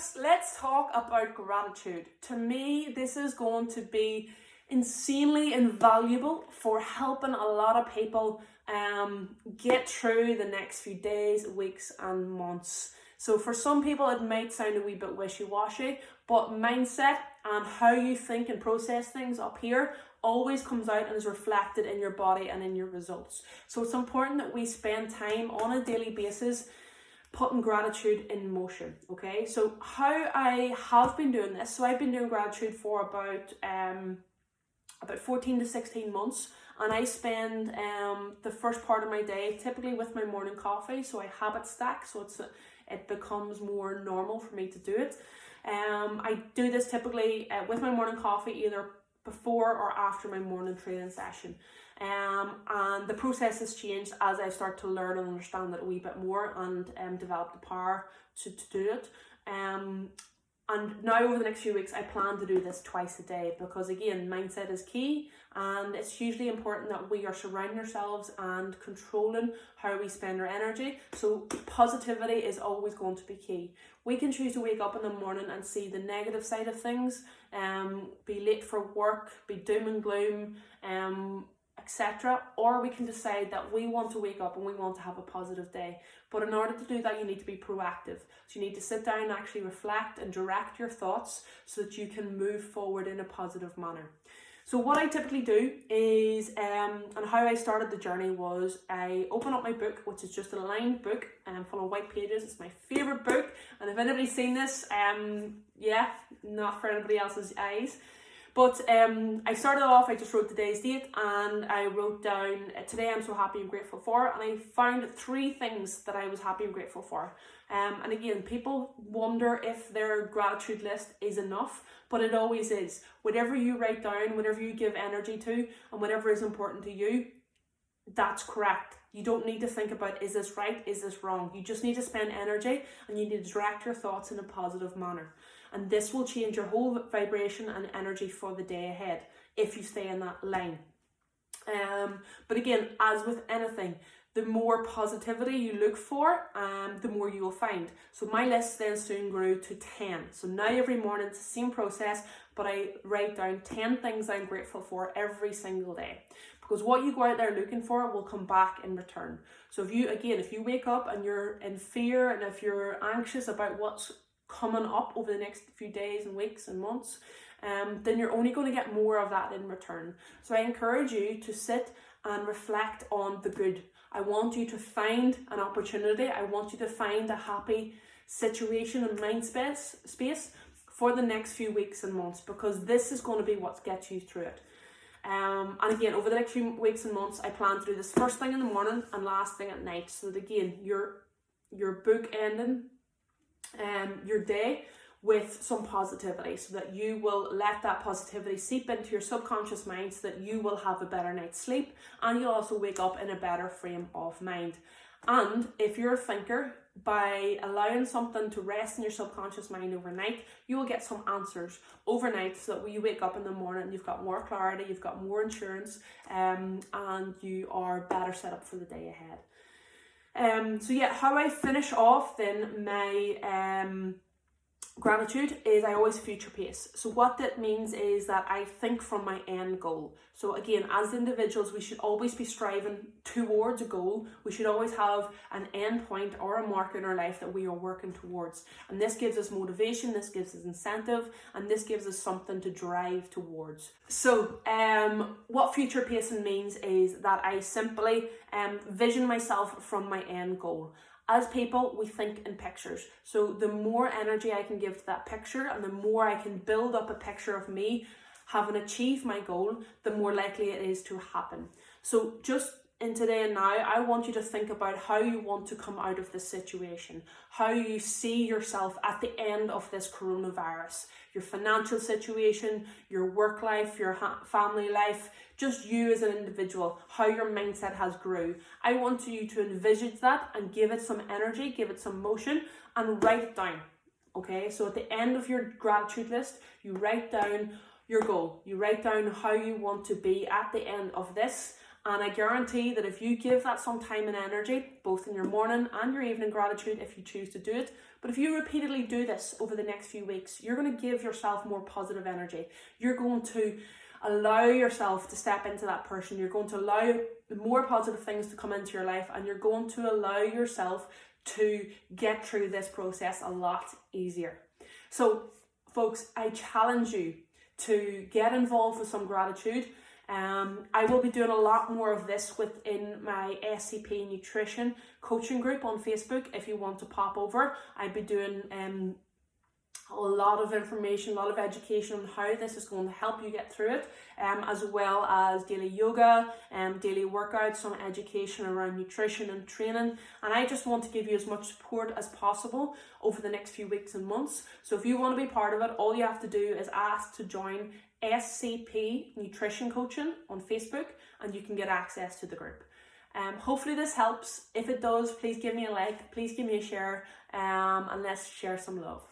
folks, let's talk about gratitude. To me, this is going to be insanely invaluable for helping a lot of people get through the next few days, weeks and months. So for some people it might sound a wee bit wishy-washy, but mindset and how you think and process things up here always comes out and is reflected in your body and in your results. So it's important that we spend time on a daily basis putting gratitude in motion. Okay, so how I have been doing this, so I've been doing gratitude for about 14 to 16 months, and I spend the first part of my day typically with my morning coffee. So I habit stack, so it becomes more normal for me to do it. I do this typically with my morning coffee, either before or after my morning training session. And the process has changed as I start to learn and understand it a wee bit more and develop the power to do it. And now over the next few weeks, I plan to do this twice a day because, again, mindset is key, and it's hugely important that we are surrounding ourselves and controlling how we spend our energy. So positivity is always going to be key. We can choose to wake up in the morning and see the negative side of things, be late for work, be doom and gloom, etc. Or we can decide that we want to wake up and we want to have a positive day. But in order to do that, you need to be proactive. So you need to sit down and actually reflect and direct your thoughts so that you can move forward in a positive manner. So what I typically do is, and how I started the journey was, I open up my book, which is just a lined book full of white pages. It's my favourite book, and if anybody's seen this, not for anybody else's eyes. But I started off, I just wrote today's date, and I wrote down, today I'm so happy and grateful for, and I found 3 things that I was happy and grateful for. And again, people wonder if their gratitude list is enough, but it always is. Whatever you write down, whatever you give energy to, and whatever is important to you, that's correct. You don't need to think about, is this right, is this wrong? You just need to spend energy, and you need to direct your thoughts in a positive manner. And this will change your whole vibration and energy for the day ahead if you stay in that line. But again, as with anything, the more positivity you look for, the more you will find. So my list then soon grew to 10. So now every morning it's the same process, but I write down 10 things I'm grateful for every single day. Because what you go out there looking for will come back in return. So if you wake up and you're in fear, and if you're anxious about what's coming up over the next few days and weeks and months, then you're only going to get more of that in return. So I encourage you to sit and reflect on the good. I want you to find an opportunity. I want you to find a happy situation and mind space for the next few weeks and months, because this is going to be what gets you through it. And again, over the next few weeks and months, I plan to do this first thing in the morning and last thing at night, so that again, you're bookending your day with some positivity, so that you will let that positivity seep into your subconscious mind, so that you will have a better night's sleep, and you'll also wake up in a better frame of mind. And if you're a thinker, by allowing something to rest in your subconscious mind overnight, you will get some answers overnight, so that when you wake up in the morning, you've got more clarity, you've got more insurance, and you are better set up for the day ahead. How I finish off then my gratitude is I always future pace. So what that means is that I think from my end goal. So again, as individuals, we should always be striving towards a goal. We should always have an end point or a mark in our life that we are working towards. And this gives us motivation, this gives us incentive, and this gives us something to drive towards. So what future pacing means is that I simply vision myself from my end goal. As people, we think in pictures. So the more energy I can give to that picture, and the more I can build up a picture of me having achieved my goal, the more likely it is to happen. So just in today and now, I want you to think about how you want to come out of this situation, how you see yourself at the end of this coronavirus, your financial situation, your work life, your family life, just you as an individual, how your mindset has grew. I want you to envisage that and give it some energy, give it some motion, and write it down. Okay, so at the end of your gratitude list, you write down your goal. You write down how you want to be at the end of this, And I guarantee that if you give that some time and energy, both in your morning and your evening gratitude, if you choose to do it, but if you repeatedly do this over the next few weeks, you're going to give yourself more positive energy. You're going to allow yourself to step into that person. You're going to allow more positive things to come into your life, and you're going to allow yourself to get through this process a lot easier. So, folks, I challenge you to get involved with some gratitude. I will be doing a lot more of this within my SCP Nutrition coaching group on Facebook. If you want to pop over, I'll be doing a lot of information, a lot of education on how this is going to help you get through it, as well as daily yoga, daily workouts, some education around nutrition and training. And I just want to give you as much support as possible over the next few weeks and months. So if you want to be part of it, all you have to do is ask to join SCP Nutrition Coaching on Facebook, and you can get access to the group. Hopefully this helps. If it does, please give me a like, please give me a share, and let's share some love.